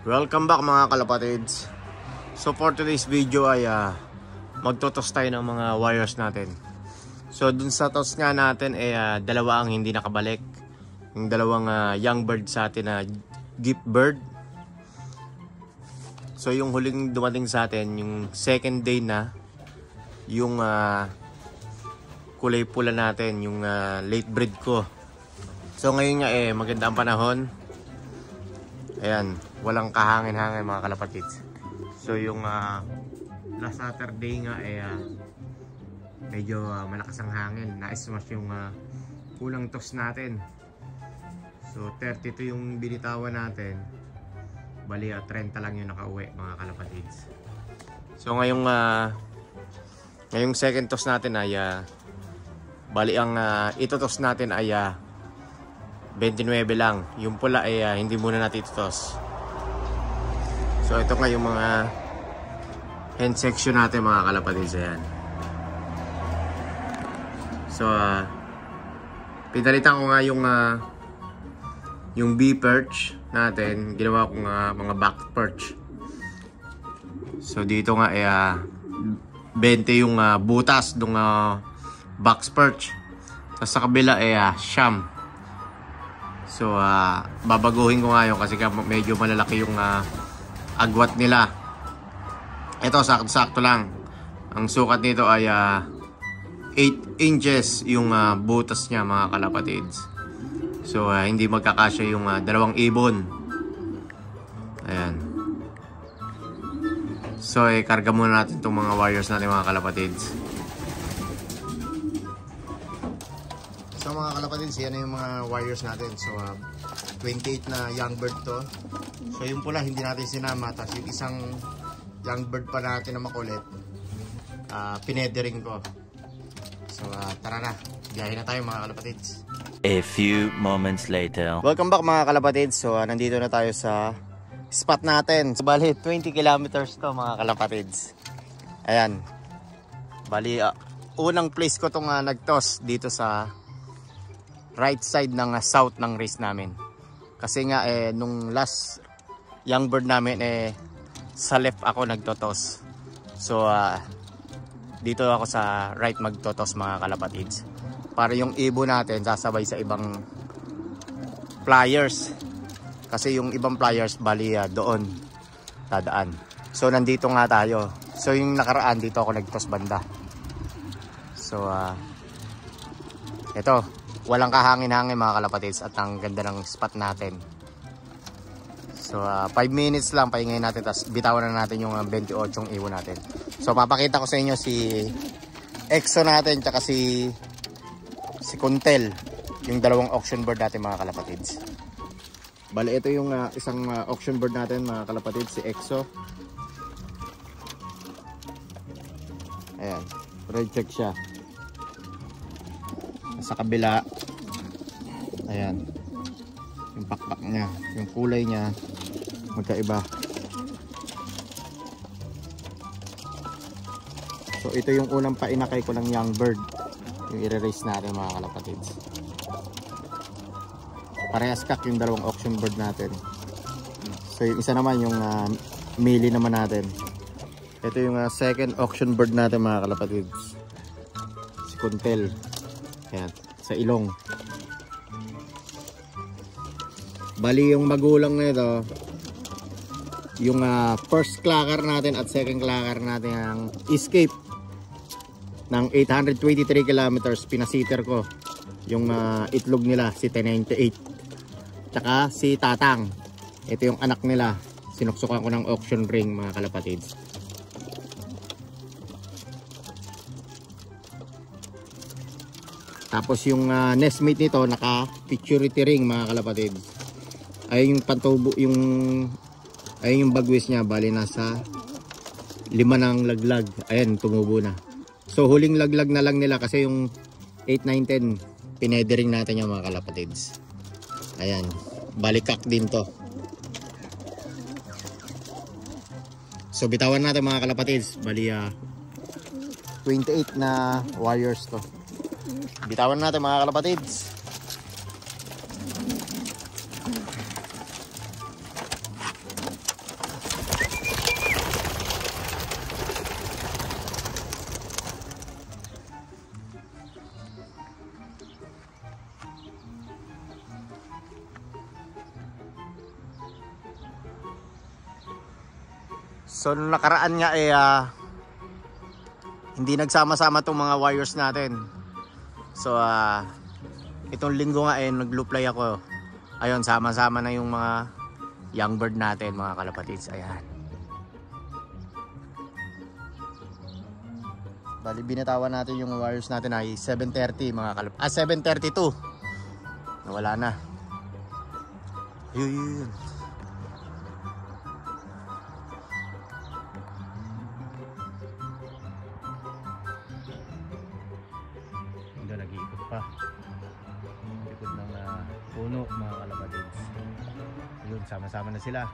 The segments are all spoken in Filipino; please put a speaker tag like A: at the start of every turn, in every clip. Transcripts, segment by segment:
A: Welcome back mga kalapatids. So for today's video ay magtotos tayo ng mga wires natin. So dun sa toss nga natin dalawa ang hindi nakabalik. Yung dalawang young bird sa atin na gift bird. So yung huling dumating sa atin, yung second day na, yung kulay pula natin, yung late breed ko. So ngayon nga maganda ang panahon. Ayan, walang kahangin-hangin mga kalapatids. So yung last Saturday nga medyo malakas ang hangin. Na-smash yung kulang toss natin. So 32 yung binitawan natin. Bali 30 lang yung nakauwi mga kalapatids. So ngayong second toss natin ay bali ang itotos natin ay 29 lang. Yung pula ay hindi muna natin itotos. So ito nga yung mga hand section natin mga kalapatids. Ayan. So pinalitan ko nga yung bee perch natin. Ginawa ko nga mga back perch. So dito nga 20 yung butas ng box perch. Tapos sa kabila siyam. So babaguhin ko nga yun kasi medyo malalaki yung agwat nila. Ito sakto lang. Ang sukat nito ay 8 inches yung butas niya mga kalapatids. So hindi magkakasya yung dalawang ibon. Ayan. So karga muna natin itong mga wires natin mga kalapatids. So mga kalapatids, yan na yung mga wires natin. So 28 na young bird to. So yung pula hindi natin sinama. Tapos yung isang young bird pa natin na makulit, pinedering ko. So tara na, biyahe na tayo mga kalapatids.
B: A few moments later.
A: Welcome back mga kalapatids. So nandito na tayo sa spot natin. So bali 20 kilometers to mga kalapatids. Ayan. Bali unang place ko tong nagtoss dito sa right side ng south ng race namin. Kasi nga nung last young bird namin sa left ako nagtotos. So dito ako sa right magtotos mga kalapatids. Para yung ibon natin sasabay sa ibang flyers. Kasi yung ibang flyers bali doon dadaan. So nandito nga tayo. So yung nakaraan dito ako nagtoss banda. So ito, walang kahangin-hangin mga kalapatids at ang ganda ng spot natin. So 5 minutes lang pahingayin natin, tapos bitawan na natin yung 28 ibon natin. So papakita ko sa inyo si EXO natin tsaka si Kuntel, yung dalawang auction bird natin mga kalapatids. Bale ito yung isang auction bird natin mga kalapatids, si EXO. Ayan, red check siya. Sa kabila, ayan, yung pakpak niya, yung kulay niya magkaiba. So ito yung unang painakay ko ng young bird, yung i-raise natin mga kalapatids. Parehas kak yung dalawang auction bird natin. So yung isa naman yung mili naman natin. Ito yung second auction bird natin mga kalapatids, si Kuntel. Ayan, sa ilong. Bali yung magulang na ito, yung first clacker natin at second clacker natin ang escape ng 823 kilometers, pinasiter ko yung itlog nila, si 1098 tsaka si Tatang. Ito yung anak nila, sinuksukan ko ng auction ring mga kalapatids. Tapos yung nestmate nito naka picturity ring mga kalapatids. Ayun yung pantubo, ayun yung bagwis niya, bali nasa 5 ng laglag. Ayan, tumubo na. So huling laglag na lang nila kasi yung 8, 9, 10 pinedering natin yung mga kalapatids. Ayan, balikak din to. So bitawan natin mga kalapatids, bali 28 na wires to. Bitawan natin mga kalapatids. So nung nakaraan nga hindi nagsama-sama tong mga warriors natin. So itong linggo nga nag-loop play ako. Ayun, sama-sama na yung mga young bird natin, mga kalapatids. Ayan. Bali binatawan natin yung warriors natin ay 7:30 mga kalapatids. 7:32. Nawala na. Ayun. Nag-iikot pa ikot ng puno mga kalapatids. Yun, sama-sama na sila.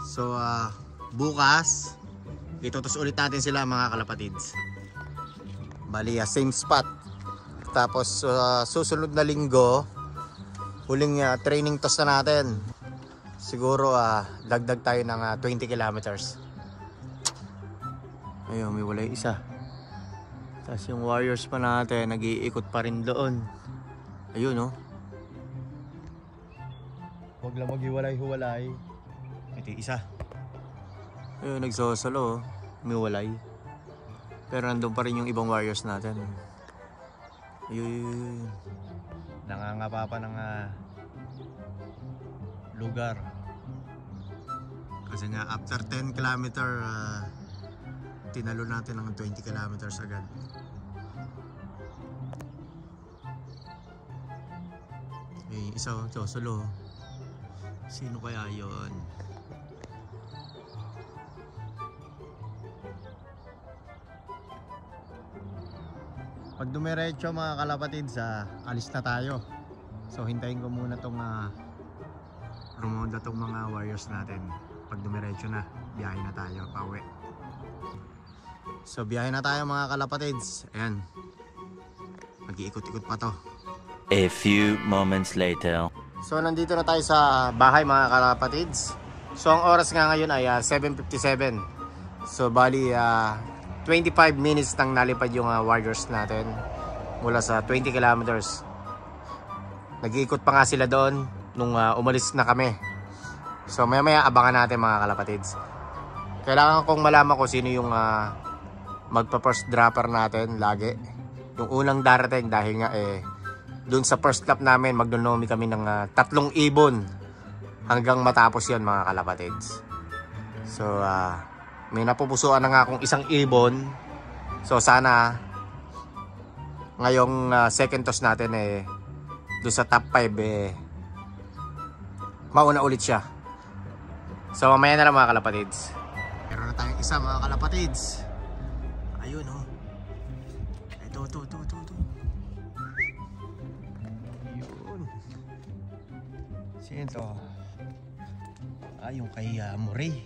A: So bukas itutos ulit natin sila mga kalapatids. Bali same spot. Tapos susunod na linggo huling training toss na natin. Siguro dagdag tayo ng 20 kilometers. Ayun, may wala yung isa. Tapos yung warriors pa natin, nag-iikot pa rin doon. Ayun, oh. Huwag lang maghiwalay-huwalay. Ito yung isa. Ayun, nagsosolo, oh. Umiwalay. Pero nandun pa rin yung ibang warriors natin. Ayun. Nangangapa pa ng lugar. Kasi nga, after 10 kilometer, tinalo natin ng 20 kilometers agad. Eh, isa solo. Sino kaya yon? Pag dumiretso mga kalapatids, alis na tayo. So hintayin ko muna tong rumonda tong mga warriors natin. Pag dumiretso na, biyahe na tayo pauwi. So biyahe na tayo mga kalapatids. Ayan. Mag-iikot-ikot pa to.
B: A few moments later.
A: So nandito na tayo sa bahay mga kalapatids. So ang oras nga ngayon ay 7:57. So bali 25 minutes nang nalipad yung warriors natin mula sa 20 kilometers. Nag-iikot pa nga sila doon nung umalis na kami. So maya-maya abangan natin mga kalapatids. Kailangan kong malaman ko sino yung magpa-first dropper natin lagi. Yung unang darating dahil nga dun sa first lap namin magdonomi kami ng 3 ibon hanggang matapos yon mga kalapatids. So may napupusuan na nga akong 1 ibon. So sana ngayong second toss natin dun sa top 5 mauna ulit siya. So mamaya na lang mga kalapatids. Meron na tayong isa mga kalapatids. Ayun oh. Ito. Ayun. Sino to? Yung kay Moray.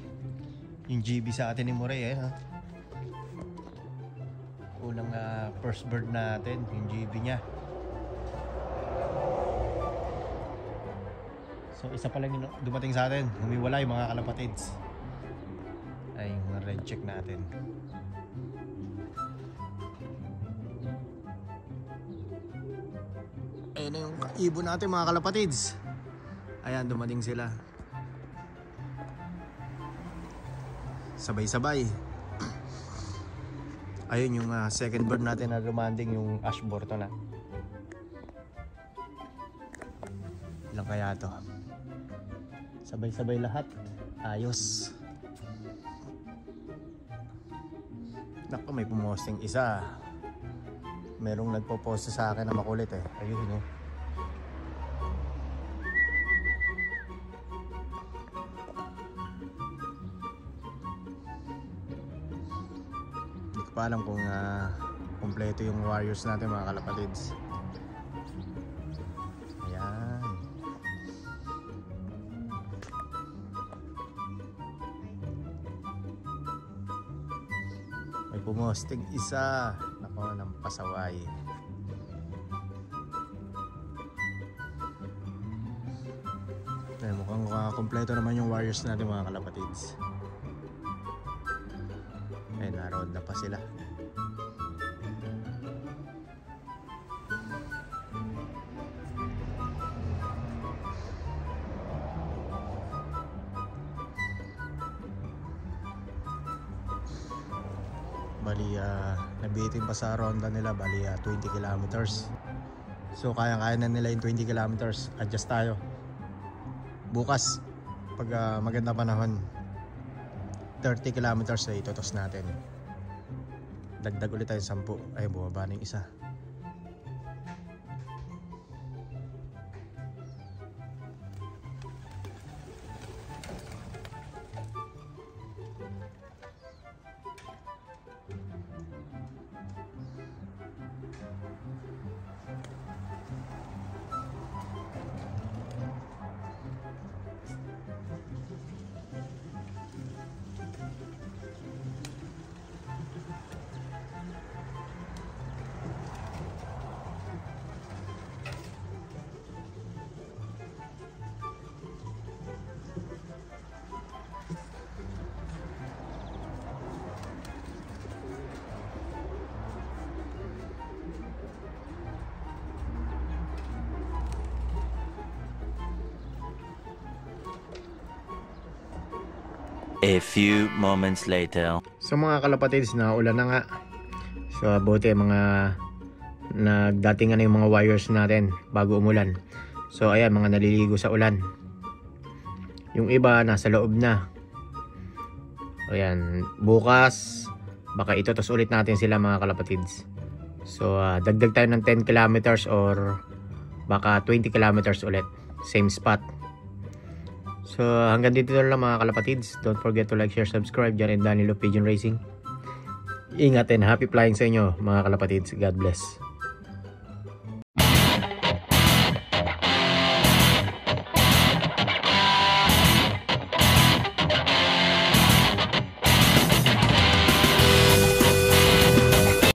A: Yung GB sa atin ni Moray ha. Unang first bird natin, yung GB niya. So isa pa lang yung dumating sa atin. Humiwalay mga kalapatids. Ay, yung red check natin. Ayan na yung ibon natin mga kalapatids. Ayan, dumating sila. Sabay-sabay. Ayun yung second bird natin na demanding, yung Ashburton na. Ilang kaya to? Sabay-sabay lahat. Ayos. Naku, may pumosting isa. Merong nagpo-post sa akin na makulit Ayun Hindi ko pa alam kung kompleto yung warriors natin mga kalapatids. Ayan. May pumosting isa. Nako, ng pasaway. Mukhang kompleto naman yung warriors natin mga kalapatids. Naroon na pa sila. bali nabitin pa sa ronda nila, bali 20 kilometers. So kaya na nila yung 20 kilometers. Adjust tayo bukas pag maganda panahon, 30 kilometers na itotos natin. Dagdag ulit tayo 10. Ay, bumaba na yung isa.
B: A few moments later.
A: So mga kalapatids, na ulan na nga. So buti mga nagdatingan na yung mga wires natin bago umulan. So ayan, mga naliligo sa ulan. Yung iba nasa loob na. Ayan, bukas baka itotos ulit natin sila mga kalapatids. So dagdag tayo ng 10 kilometers or baka 20 kilometers ulit. Same spot. So hanggang dito na lang mga kalapatids. Don't forget to like, share, subscribe. Jan and Danilo Pigeon Racing. Ingat and happy flying sa inyo mga kalapatids. God bless.